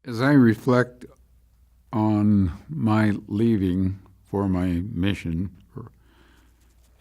As I reflect on my leaving for my mission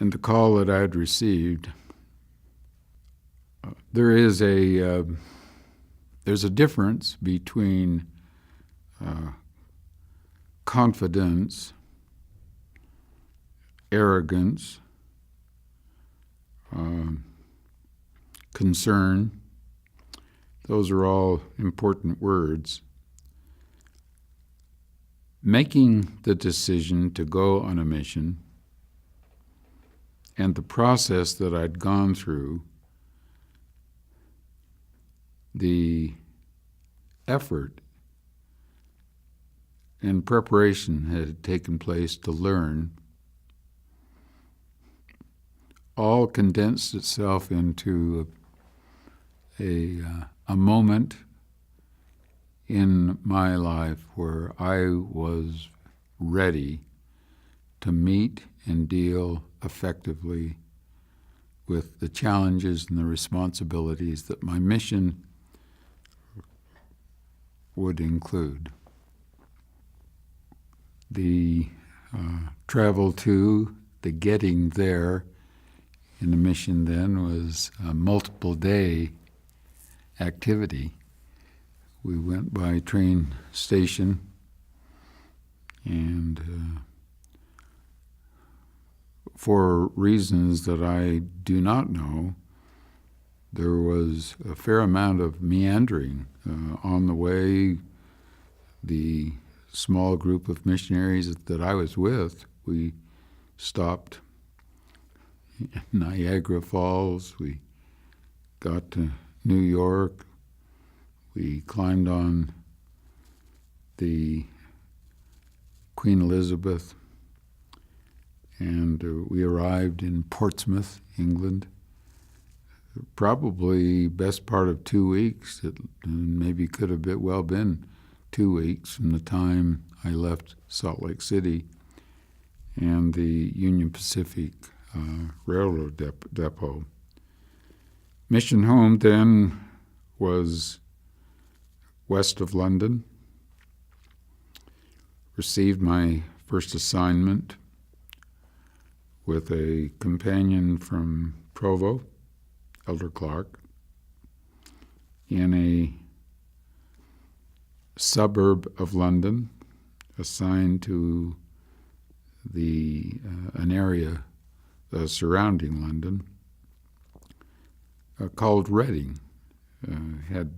and the call that I had received, there's a difference between confidence, arrogance, concern. Those are all important words. Making the decision to go on a mission and the process that I'd gone through, the effort and preparation had taken place to learn, all condensed itself into a moment in my life where I was ready to meet and deal effectively with the challenges and the responsibilities that my mission would include. The travel to, the getting there in the mission then was a multiple day activity. We went by train station and for reasons that I do not know, there was a fair amount of meandering on the way. The small group of missionaries that I was with, we stopped in Niagara Falls, we got to New York, we climbed on the Queen Elizabeth, and we arrived in Portsmouth, England. Probably best part of 2 weeks. It maybe could have well been 2 weeks from the time I left Salt Lake City and the Union Pacific Railroad depot. Mission home then was west of London. Received my first assignment with a companion from Provo, Elder Clark, in a suburb of London, assigned to an area surrounding London called Reading. Had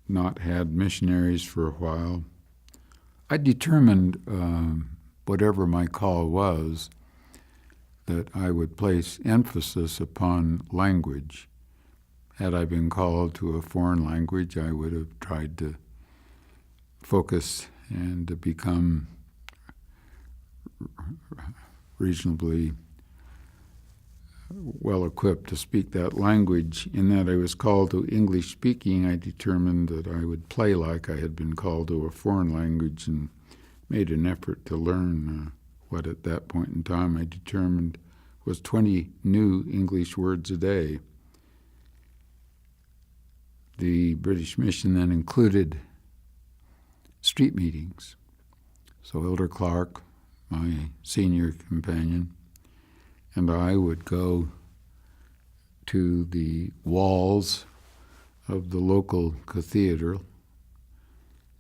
not had missionaries for a while. I determined, whatever my call was, that I would place emphasis upon language. Had I been called to a foreign language, I would have tried to focus and to become reasonably well-equipped to speak that language. In that I was called to English speaking, I determined that I would play like I had been called to a foreign language and made an effort to learn what at that point in time I determined was 20 new English words a day. The British mission then included street meetings. So Elder Clark, my senior companion, and I would go to the walls of the local cathedral,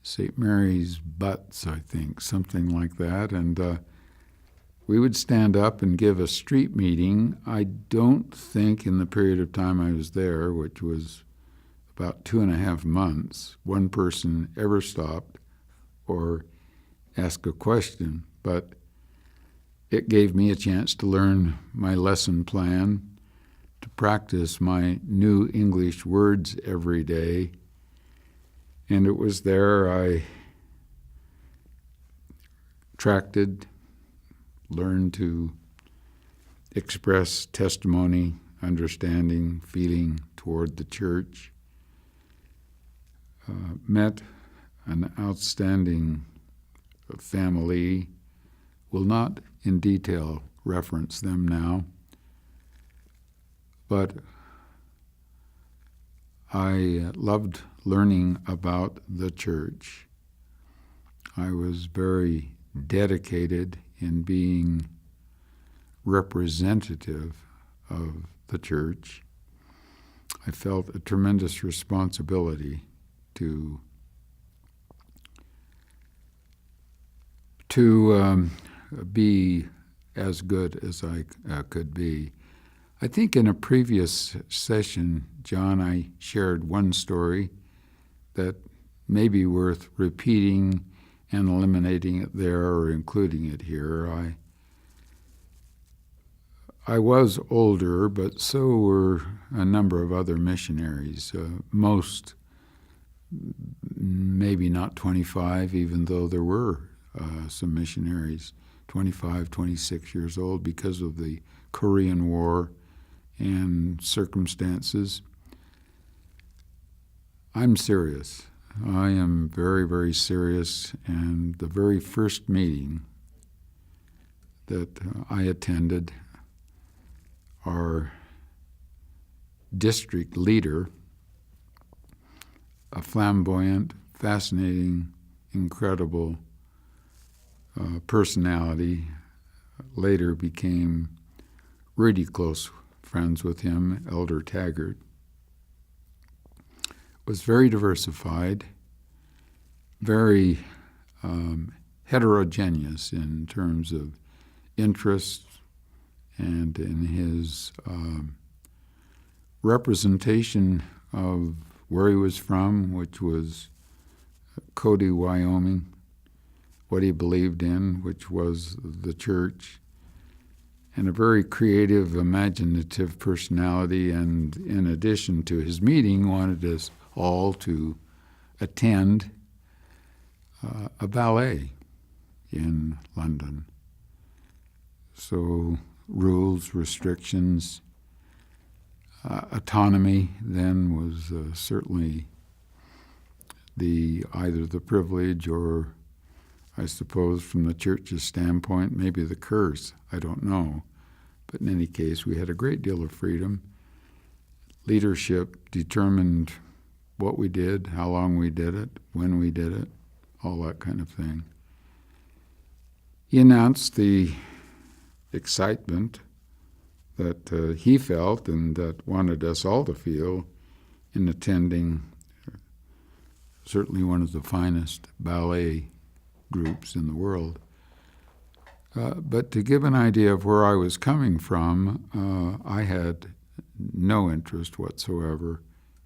St. Mary's Butts, I think, something like that, and we would stand up and give a street meeting. I don't think in the period of time I was there, which was about 2.5 months, one person ever stopped or asked a question, but it gave me a chance to learn my lesson plan, to practice my new English words every day. And it was there I learned to express testimony, understanding, feeling toward the church. Met an outstanding family. Will not in detail reference them now, but I loved learning about the church. I was very dedicated in being representative of the church. I felt a tremendous responsibility to be as good as I could be. I think in a previous session, John, I shared one story that may be worth repeating and eliminating it there or including it here. I was older, but so were a number of other missionaries. Most, maybe not 25, even though there were some missionaries, 25, 26 years old because of the Korean War and circumstances. I'm serious. I am very, very serious, and the very first meeting that I attended, our district leader, a flamboyant, fascinating, incredible personality, later became really close friends with him, Elder Taggart, was very diversified, very heterogeneous in terms of interests and in his representation of where he was from, which was Cody, Wyoming, what he believed in, which was the church, and a very creative, imaginative personality, and in addition to his meeting, wanted us all to attend a ballet in London. So rules, restrictions, autonomy then was certainly either the privilege or, I suppose, from the church's standpoint, maybe the curse. I don't know. But in any case, we had a great deal of freedom. Leadership determined what we did, how long we did it, when we did it, all that kind of thing. He announced the excitement that he felt and that wanted us all to feel in attending certainly one of the finest ballet groups in the world. But to give an idea of where I was coming from, I had no interest whatsoever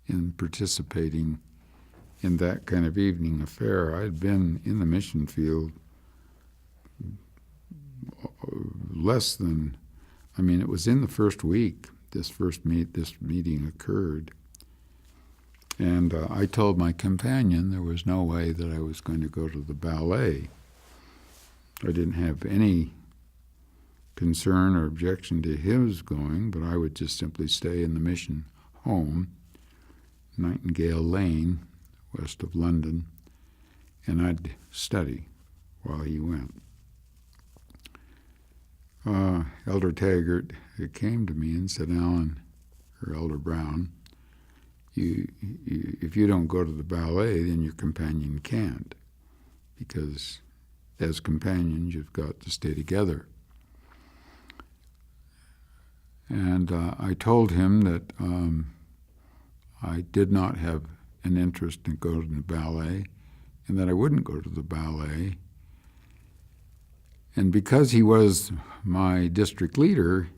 in participating in that kind of evening affair. I had been in the mission field it was in the first week this meeting occurred. And I told my companion there was no way that I was going to go to the ballet. I didn't have any concern or objection to his going, but I would just simply stay in the mission home, Nightingale Lane, west of London, and I'd study while he went. Elder Taggart came to me and said, Alan, or Elder Brown, if you don't go to the ballet, then your companion can't, because as companions, you've got to stay together. And I told him that I did not have an interest in going to the ballet, and that I wouldn't go to the ballet. And because he was my district leader,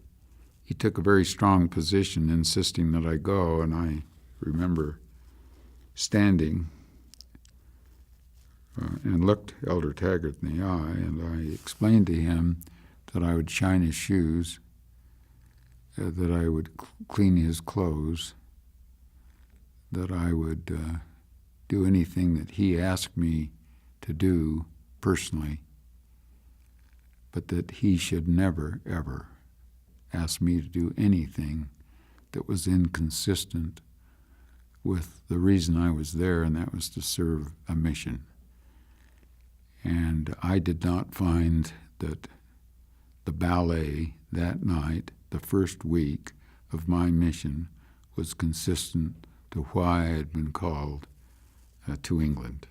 he took a very strong position, insisting that I go, and I remember standing and looked Elder Taggart in the eye, and I explained to him that I would shine his shoes, that I would clean his clothes, that I would do anything that he asked me to do personally, but that he should never, ever ask me to do anything that was inconsistent with the reason I was there, and that was to serve a mission. And I did not find that the ballet that night, the first week of my mission, was consistent to why I had been called to England.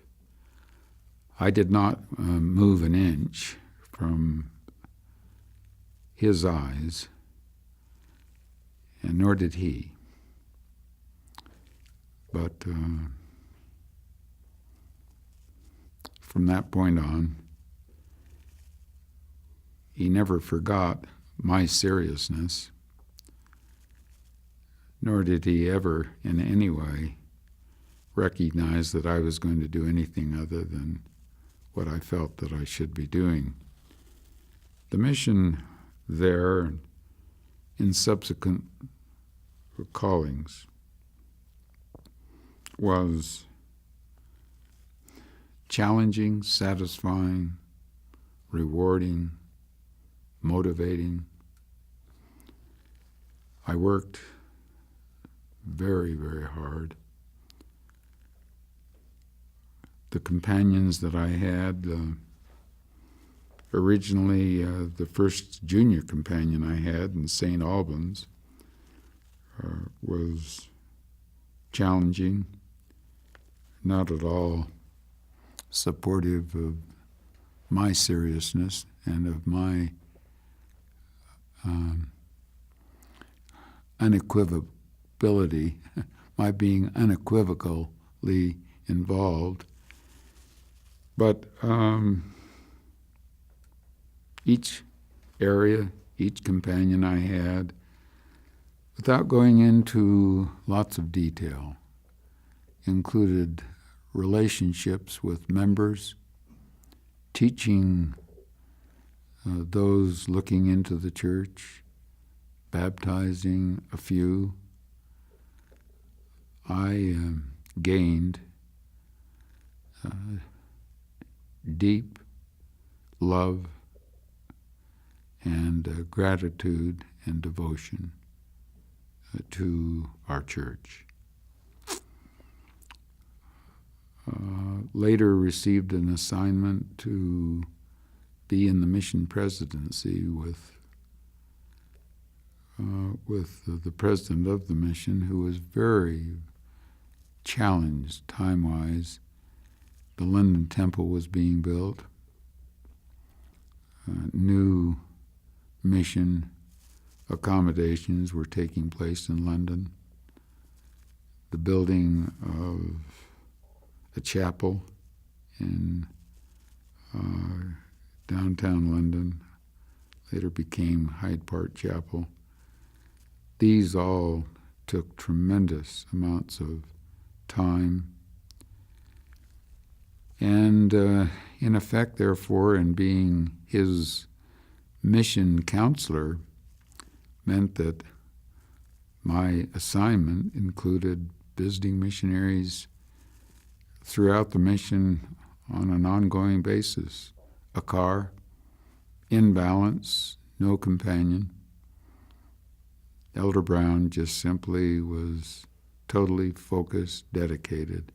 I did not move an inch from his eyes, and nor did he. But from that point on, he never forgot my seriousness, nor did he ever in any way recognize that I was going to do anything other than what I felt that I should be doing. The mission there and in subsequent callings was challenging, satisfying, rewarding, motivating. I worked very, very hard. The companions that I had, originally the first junior companion I had in St. Albans was challenging, not at all supportive of my seriousness and of my unequivocability, my being unequivocally involved. But each area, each companion I had, without going into lots of detail, included relationships with members, teaching those looking into the church, baptizing a few. I gained deep love and gratitude and devotion to our church. Later received an assignment to be in the mission presidency with the president of the mission, who was very challenged time-wise. The London Temple was being built. New mission accommodations were taking place in London. The building of a chapel in downtown London later became Hyde Park Chapel. These all took tremendous amounts of time. And in effect, therefore, in being his mission counselor, meant that my assignment included visiting missionaries throughout the mission on an ongoing basis. A car, in balance, no companion. Elder Brown just simply was totally focused, dedicated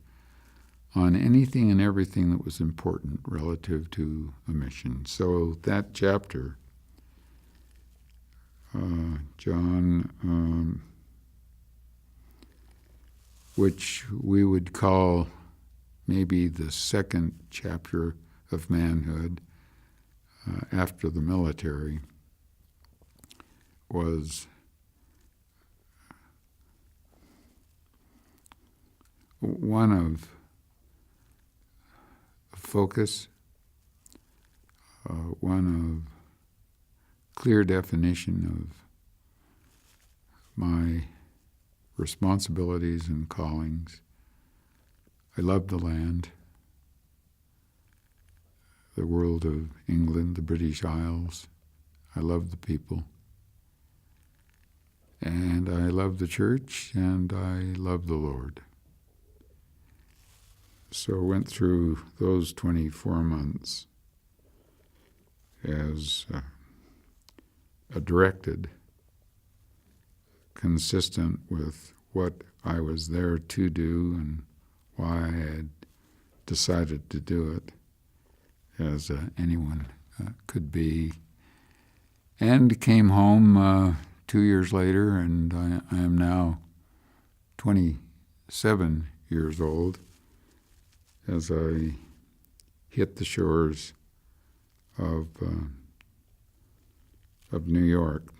on anything and everything that was important relative to a mission. So that chapter, John, which we would call maybe the second chapter of manhood after the military, was one of focus, one of clear definition of my responsibilities and callings. I love the land, the world of England, the British Isles. I love the people. And I love the church, and I love the Lord. So I went through those 24 months as a directed, consistent with what I was there to do and why I had decided to do it, as anyone could be. And came home 2 years later, and I am now 20 7 years old as I hit the shores of New York.